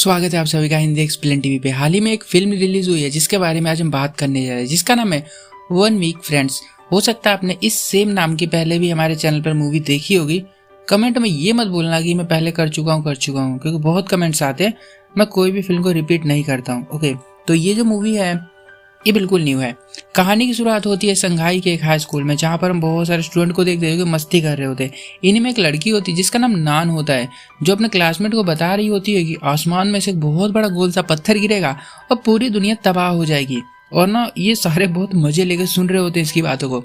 स्वागत है आप सभी का हिंदी एक्सप्लेन टीवी पे। हाल ही में एक फिल्म रिलीज हुई है जिसके बारे में आज हम बात करने जा रहे हैं, जिसका नाम है वन वीक फ्रेंड्स। हो सकता है आपने इस सेम नाम की पहले भी हमारे चैनल पर मूवी देखी होगी। कमेंट में ये मत बोलना कि मैं पहले कर चुका हूँ क्योंकि बहुत कमेंट्स आते हैं। मैं कोई भी फिल्म को रिपीट नहीं करता हूँ। ओके, तो ये जो मूवी है ये बिल्कुल न्यू है। कहानी की शुरुआत होती है संघाई के एक हाई स्कूल में, जहाँ पर हम बहुत सारे स्टूडेंट को देखते हैं जो मस्ती कर रहे होते हैं। इन्हीं में एक लड़की होती है जिसका नाम नान होता है, जो अपने क्लासमेट को बता रही होती है कि आसमान में से एक बहुत बड़ा गोल सा पत्थर गिरेगा और पूरी दुनिया तबाह हो जाएगी। और ना ये सारे बहुत मजे लेकर सुन रहे होते हैं इसकी बातों को।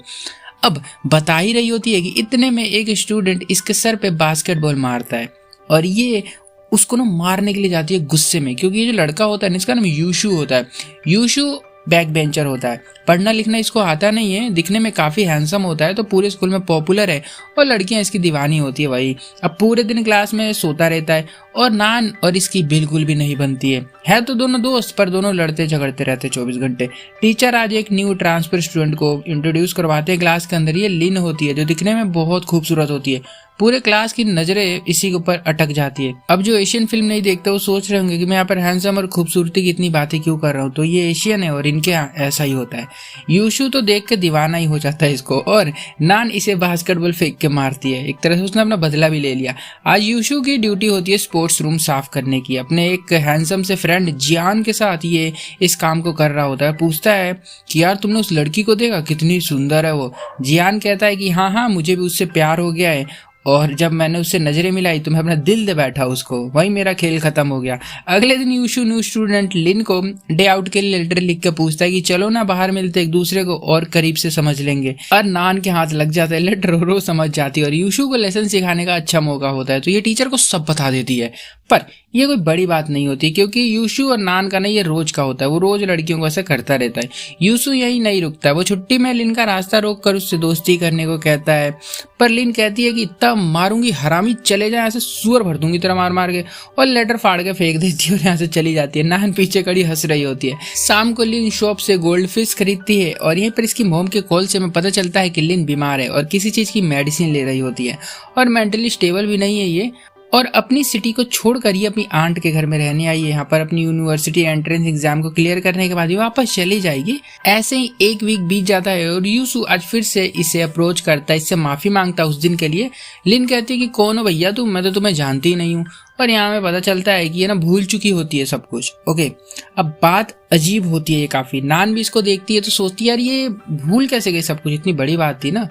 अब बता ही रही होती है कि इतने में एक स्टूडेंट इसके सर पे बास्केटबॉल मारता है और ये उसको ना मारने के लिए जाती है गुस्से में, क्योंकि ये जो लड़का होता है इसका नाम यूशु होता है। यूशु बैक बेंचर होता है, पढ़ना लिखना इसको आता नहीं है, दिखने में काफ़ी हैंडसम होता है, तो पूरे स्कूल में पॉपुलर है और लड़कियां इसकी दीवानी होती है भाई। अब पूरे दिन क्लास में सोता रहता है और नान और इसकी बिल्कुल भी नहीं बनती है तो दोनों दोस्त, पर दोनों लड़ते झगड़ते रहते 24 घंटे। टीचर आज एक न्यू ट्रांसफर स्टूडेंट को इंट्रोड्यूस करवाते हैं क्लास के अंदर। ये लिन होती है जो दिखने में बहुत खूबसूरत होती है। पूरे क्लास की नजरें इसी के ऊपर अटक जाती है। अब जो एशियन फिल्म नहीं देखते वो सोच रहे होंगे कि मैं यहाँ पर हैंडसम और खूबसूरती की इतनी बातें क्यों कर रहा हूँ, तो ये एशियन है और इनके यहाँ ऐसा ही होता है। यूशु तो देख के दीवाना ही हो जाता है इसको, और नान इसे बास्केटबॉल फेंक के मारती है। एक तरह से उसने अपना बदला भी ले लिया। आज यूशु की ड्यूटी होती है स्पोर्ट्स रूम साफ करने की। अपने एक हैंडसम से फ्रेंड जियान के साथ ये इस काम को कर रहा होता है। पूछता है कि यार तुमने उस लड़की को देखा, कितनी सुंदर है वो। जियान कहता है कि हाँ मुझे भी उससे प्यार हो गया है, और जब मैंने उससे नजरें मिलाई तो मैं अपना दिल दे बैठा उसको, वही मेरा खेल खत्म हो गया। अगले दिन यूशु न्यू स्टूडेंट लिन को डे आउट के लिए लेटर लिख के पूछता है कि चलो ना बाहर मिलते, एक दूसरे को और करीब से समझ लेंगे। और नान के हाथ लग जाता है, लेटर रो समझ जाती है और यूशु को लेसन सिखाने का अच्छा मौका होता है, तो ये टीचर को सब बता देती है। पर ये कोई बड़ी बात नहीं होती, क्योंकि यूशु और नान का ना ये रोज का होता है। वो रोज लड़कियों को ऐसा करता रहता है। यूशु यही नहीं रुकता है, वो छुट्टी में लिन का रास्ता रोक कर उससे दोस्ती करने को कहता है। पर लिन कहती है कि इतना मारूंगी हरामी, चले जाए, ऐसे सुअर भर दूंगी तेरा मार मार के, और लेटर फाड़ के फेंक देती है और यहाँ से चली जाती है। नान पीछे खड़ी हंस रही होती है। शाम को लिन शॉप से गोल्ड फिश खरीदती है और यहीं पर इसकी मॉम के कॉल से हमें पता चलता है कि लिन बीमार है और किसी चीज की मेडिसिन ले रही होती है और मेंटली स्टेबल भी नहीं है ये, और अपनी सिटी को छोड़कर ये अपनी आंट के घर में रहने आई है। यहाँ पर अपनी यूनिवर्सिटी एंट्रेंस एग्जाम को क्लियर करने के बाद ये वापस चली जाएगी। ऐसे ही एक वीक बीत जाता है और यूसु आज फिर से इसे अप्रोच करता है, इससे माफी मांगता है उस दिन के लिए। लिन कहती है कि कौन हो भैया तुम, मैं तो तुम्हें जानती ही नहीं हूँ। और यहाँ में पता चलता है कि ये ना भूल चुकी होती है सब कुछ। ओके, अब बात अजीब होती है ये काफी। नान भी इसको देखती है तो सोचती है यार ये भूल कैसे गई सब कुछ, इतनी बड़ी बात थी ना।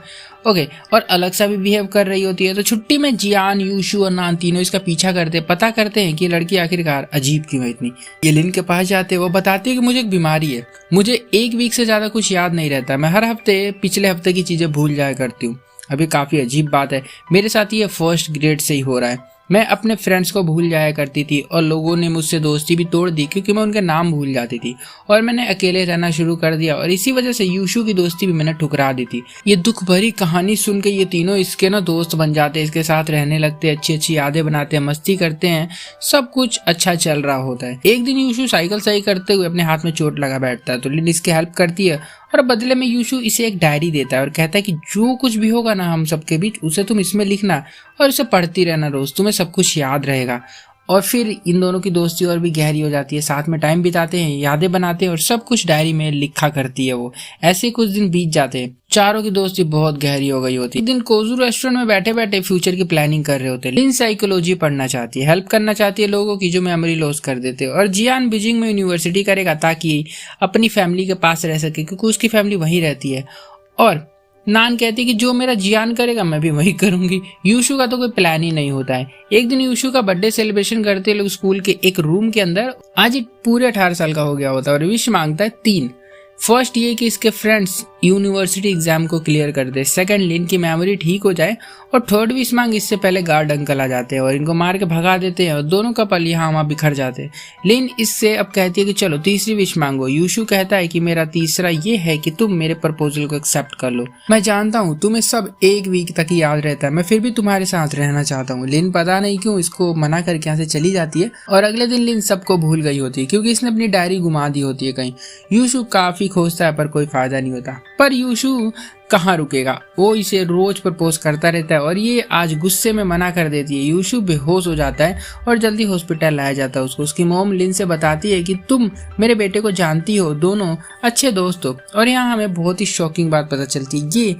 ओके, और अलग सा भी बिहेव कर रही होती है। तो छुट्टी में जियान, यूशु और नान तीनों इसका पीछा करते, पता करते हैं कि लड़की आखिरकार अजीब क्यों है इतनी। ये लिन के पास जाते, वो बताती है कि मुझे एक बीमारी है, मुझे एक वीक से ज्यादा कुछ याद नहीं रहता, मैं हर हफ्ते पिछले हफ्ते की चीजें भूल जाया करती हूँ। अभी काफी अजीब बात है, मेरे साथ ये फर्स्ट ग्रेड से ही हो रहा है। मैं अपने फ्रेंड्स को भूल जाया करती थी और लोगों ने मुझसे दोस्ती भी तोड़ दी क्योंकि मैं उनके नाम भूल जाती थी, और मैंने अकेले रहना शुरू कर दिया और इसी वजह से यूशु की दोस्ती भी मैंने ठुकरा दी थी। ये दुख भरी कहानी सुन के ये तीनों इसके ना दोस्त बन जाते हैं, इसके साथ रहने लगते, अच्छी अच्छी यादें बनाते हैं, मस्ती करते हैं, सब कुछ अच्छा चल रहा होता है। एक दिन यूशु साइकिल सही करते हुए अपने हाथ में चोट लगा बैठता है, तो लिन इसकी हेल्प करती है और बदले में यूशु इसे एक डायरी देता है और कहता है कि जो कुछ भी होगा ना हम सबके बीच, उसे तुम इसमें लिखना और इसे पढ़ती रहना रोज, तुम्हें सब कुछ याद रहेगा। और फिर इन दोनों की दोस्ती और भी गहरी हो जाती है, साथ में टाइम बिताते हैं, यादें बनाते हैं और सब कुछ डायरी में लिखा करती है वो। ऐसे कुछ दिन बीत जाते हैं, चारों की दोस्ती बहुत गहरी हो गई होती है। एक दिन कोजू रेस्टोरेंट में बैठे बैठे फ्यूचर की प्लानिंग कर रहे होते हैं। लिन साइकोलॉजी पढ़ना चाहती है, हेल्प करना चाहती है लोगों की जो मेमोरी लॉस कर देते हैं, और जियान बीजिंग में यूनिवर्सिटी करेगा ताकि अपनी फैमिली के पास रह सके, क्योंकि उसकी फैमिली वहीं रहती है। और नान कहती है कि जो मेरा जियान करेगा मैं भी वही करूंगी। यूशु का तो कोई प्लान ही नहीं होता है। एक दिन यूशु का बर्थडे सेलिब्रेशन करते लोग स्कूल के एक रूम के अंदर। आज ये पूरे 18 साल का हो गया होता है और विश मांगता है 3। फर्स्ट ये कि इसके फ्रेंड्स यूनिवर्सिटी एग्जाम को क्लियर कर दे, सेकंड लिन की मेमोरी ठीक हो जाए, और थर्ड विश मांग इससे पहले गार्ड अंकल आ जाते हैं और इनको मार के भगा देते हैं और दोनों कपल यहाँ वहाँ बिखर जाते हैं। लिन इससे अब कहती है कि चलो तीसरी विश मांगो। यूशु कहता है कि मेरा तीसरा ये है कि तुम मेरे प्रपोजल को एक्सेप्ट कर लो। मैं जानता हूँ तुम्हें सब एक वीक तक ही याद रहता है, मैं फिर भी तुम्हारे साथ रहना चाहता हूँ। लिन पता नहीं क्यों इसको मना करके यहाँ से चली जाती है और अगले दिन लिन सबको भूल गई होती है क्योंकि इसने अपनी डायरी घुमा दी होती है कहीं। यूशु काफी खोजता है पर कोई फायदा नहीं होता। पर यूशु कहाँ रुकेगा, वो इसे रोज प्रपोज करता रहता है और ये आज गुस्से में मना कर देती है। यूशु बेहोश हो जाता है और जल्दी हॉस्पिटल लाया जाता है उसको। उसकी मॉम लिन से बताती है कि तुम मेरे बेटे को जानती हो, दोनों अच्छे दोस्त हो। और यहाँ हमें बहुत ही शॉकिंग बात पता चलती है ये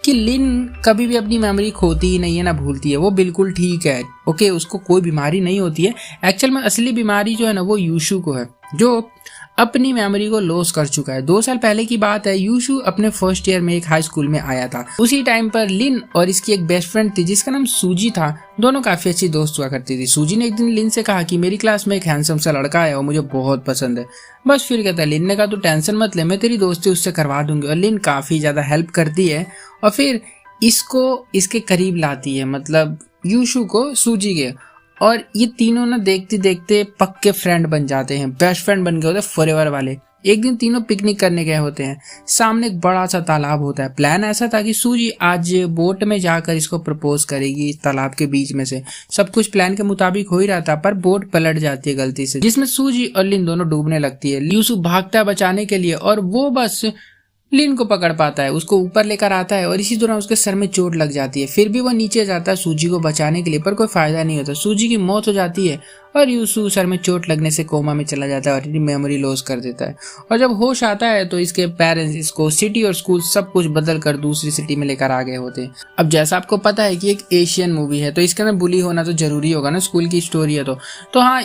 कि लिन कभी भी अपनी मेमोरी खोती ही नहीं है ना भूलती है, वो बिल्कुल ठीक है। ओके, उसको कोई बीमारी नहीं होती है। एक्चुअल में असली बीमारी जो है ना वो यूशु को है, जो अपनी मेमोरी को लॉस कर चुका है। 2 साल पहले की बात है, यूशु अपने फर्स्ट ईयर में एक हाई स्कूल में आया था। उसी टाइम पर लिन और इसकी एक बेस्ट फ्रेंड थी जिसका नाम सूजी था, दोनों काफी अच्छी दोस्त हुआ करती थी। सूजी ने एक दिन लिन से कहा कि मेरी क्लास में एक हैंडसम सा लड़का है और मुझे बहुत पसंद है। बस फिर कहता है, लिन ने कहा तू टेंशन मत ले, मैं तेरी दोस्ती उससे करवा दूंगी। और लिन काफी ज्यादा हेल्प करती है और फिर इसको इसके करीब लाती है, मतलब यूशु को सूजी के। और ये तीनों ना देखते देखते पक्के फ्रेंड बन जाते हैं, बेस्ट फ्रेंड बन गए होते हैं फॉरएवर वाले। एक दिन तीनों पिकनिक करने गए होते हैं, सामने एक बड़ा सा तालाब होता है। प्लान ऐसा था कि सूजी आज बोट में जाकर इसको प्रपोज करेगी इस तालाब के बीच में से। सब कुछ प्लान के मुताबिक हो ही रहा था, पर बोट पलट जाती है गलती से, जिसमें सूजी और लिन दोनों डूबने लगती है। यूसुफ भागता है बचाने के लिए और वो बस लिन को पकड़ पाता है, उसको ऊपर लेकर आता है और इसी दौरान उसके सर में चोट लग जाती है। फिर भी वो नीचे जाता है सूजी को बचाने के लिए, पर कोई फायदा नहीं होता। सूजी की मौत हो जाती है और यूसु सर में चोट लगने से कोमा में चला जाता है और मेमोरी लॉस कर देता है। और जब होश आता है तो इसके पेरेंट्स इसको सिटी और स्कूल सब कुछ बदल कर दूसरी सिटी में लेकर आ गए होते हैं। अब जैसा आपको पता है कि एक एशियन मूवी है तो इसके अंदर बुली होना तो जरूरी होगा ना, स्कूल की स्टोरी है तो हाँ,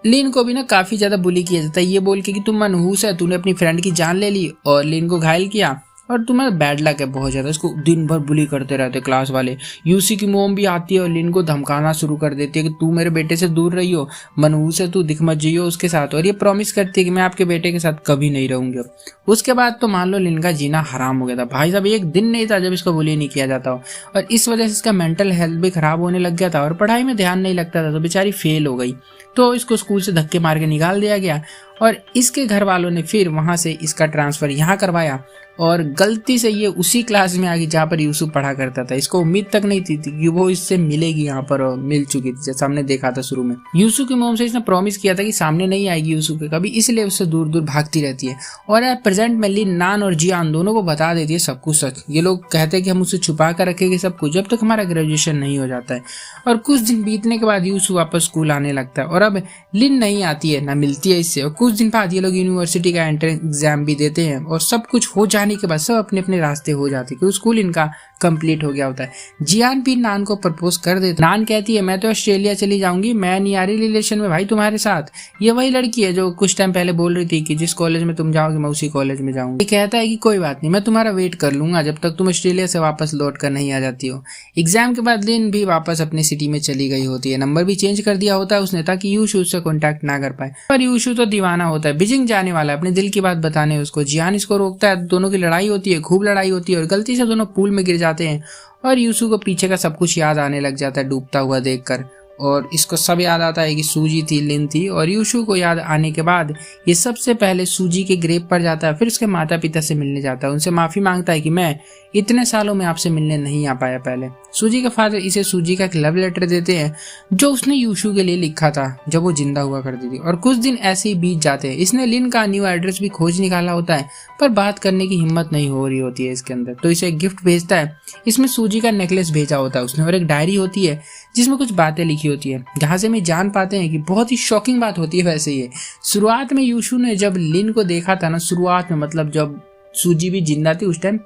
लिन को भी ना काफी ज्यादा बुली किया जाता है, ये बोल के कि तुम मनहूस है, तूने अपनी फ्रेंड की जान ले ली और लिन को घायल किया और तुम्हें बैड लक है बहुत ज्यादा। इसको दिन भर बुली करते रहते क्लास वाले। यूसी की मोम भी आती है और लिन को धमकाना शुरू कर देती है कि तू मेरे बेटे से दूर रही हो, मनहूस है तू, दिख मत जाइयो उसके साथ। और ये प्रॉमिस करती है कि मैं आपके बेटे के साथ कभी नहीं रहूंगी। उसके बाद तो मान लो लिन का जीना हराम हो गया था। भाई साहब, एक दिन नहीं था जब इसको बुली नहीं किया जाता हो और इस वजह से इसका मेंटल हेल्थ भी खराब होने लग गया था और पढ़ाई में ध्यान नहीं लगता था, तो बेचारी फेल हो गई। तो इसको स्कूल से धक्के मार के निकाल दिया गया और इसके घर वालों ने फिर वहां से इसका ट्रांसफर यहाँ करवाया और गलती से ये उसी क्लास में आ गई जहाँ पर यूसुफ पढ़ा करता था। इसको उम्मीद तक नहीं थी कि वो इससे मिलेगी यहाँ पर, और मिल चुकी थी जैसा हमने देखा था शुरू में। यूसुफ की मोम से इसने प्रॉमिस किया था कि सामने नहीं आएगी यूसुफ के कभी, इसलिए उससे दूर दूर भागती रहती है। और प्रेजेंट में लिन, नान और जियान दोनों को बता देती है सब कुछ सच। ये लोग कहते हैं कि हम उसे छुपा कर रखेंगे सब कुछ जब तक हमारा ग्रेजुएशन नहीं हो जाता है। और कुछ दिन बीतने के बाद यूसुफ वापस स्कूल आने लगता है और अब लिन नहीं आती है ना मिलती है इससे। और कुछ दिन बाद ये लोग यूनिवर्सिटी का एंट्रेंस एग्जाम भी देते हैं और सब कुछ हो जाने के बाद सब अपने अपने रास्ते हो जाते हैं क्योंकि स्कूल इनका कंप्लीट हो गया होता है। जियान भी नान को प्रपोज कर देता। नान कहती है मैं तो ऑस्ट्रेलिया चली जाऊंगी, मैं नहीं आ रही रिलेशन में भाई तुम्हारे साथ। ये वही लड़की है जो कुछ टाइम पहले बोल रही थी कि जिस कॉलेज में तुम जाओगे मैं उसी कॉलेज में जाऊंगी। ये कहता है कि कोई बात नहीं, मैं तुम्हारा वेट कर लूंगा जब तक तुम ऑस्ट्रेलिया से वापस लौट कर नहीं आ जाती हो। एग्जाम के बाद लिन भी वापस अपनी सिटी में चली गई होती है। नंबर भी चेंज कर दिया होता है उसने ताकि यूशु उससे कॉन्टैक्ट ना कर पाए। पर यूशु तो दीवाना होता है, बीजिंग जाने वाला है अपने दिल की बात बताने उसको। जियान इसको रोकता है, दोनों की लड़ाई होती है, खूब लड़ाई होती है और गलती से दोनों पूल में गिर जाते हैं और यूसु को पीछे का सब कुछ याद आने लग जाता है डूबता हुआ देखकर। और इसको सब याद आता है कि सूजी थी, लिन थी। और यूशु को याद आने के बाद ये सबसे पहले सूजी के ग्रेव पर जाता है, फिर उसके माता पिता से मिलने जाता है, उनसे माफी मांगता है कि मैं इतने सालों में आपसे मिलने नहीं आ पाया पहले। सूजी के फादर इसे सूजी का एक लव लेटर देते हैं जो उसने यूशु के लिए लिखा था जब वो जिंदा हुआ करती थी। और कुछ दिन ऐसे ही बीत जाते हैं। इसने लिन का न्यू एड्रेस भी खोज निकाला होता है पर बात करने की हिम्मत नहीं हो रही होती है इसके अंदर। तो इसे एक गिफ्ट भेजता है, इसमें सूजी का नेकलेस भेजा होता है उसने और एक डायरी होती है जिसमें कुछ बातें लिखी होती है, जहां से हम जान पाते हैं कि बहुत ही शॉकिंग बात होती है। वैसे ही शुरुआत में यूशु ने जब लिन को देखा था ना, शुरुआत में मतलब जब सूजी भी जिंदा थी उस टाइम,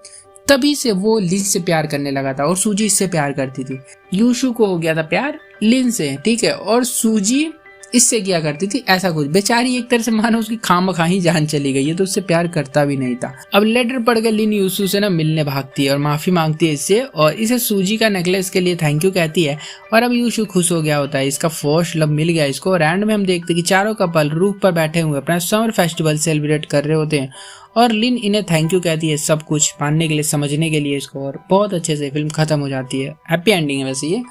तभी से वो लिन से प्यार करने लगा था और सूजी इससे प्यार करती थी। यूशु को हो गया था प्यार लिन से, ठीक है, और सूजी इससे किया करती थी ऐसा कुछ। बेचारी एक तरह से मानो उसकी खामखा ही जान चली गई है, तो उससे प्यार करता भी नहीं था। अब लेटर पढ़ के लिन यूशु से ना मिलने भागती है और माफी मांगती है इससे और इसे सूजी का नेकलेस के लिए थैंक यू कहती है। और अब यूशु खुश हो गया होता है, इसका फर्स्ट लव मिल गया इसको। और एंड में हम देखते कि चारों कपल रूफ पर बैठे हुए अपना समर फेस्टिवल सेलिब्रेट कर रहे होते हैं और लिन इन्हें थैंक यू कहती है सब कुछ मानने के लिए, समझने के लिए इसको। और बहुत अच्छे से फिल्म खत्म हो जाती है, हैप्पी एंडिंग है। वैसे ये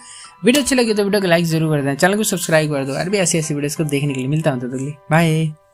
वीडियो अच्छी लगी तो वीडियो को लाइक जरूर कर दें, चैनल को सब्सक्राइब कर दो। और भी ऐसी वीडियोस को देखने के लिए मिलता हूं तो बाय।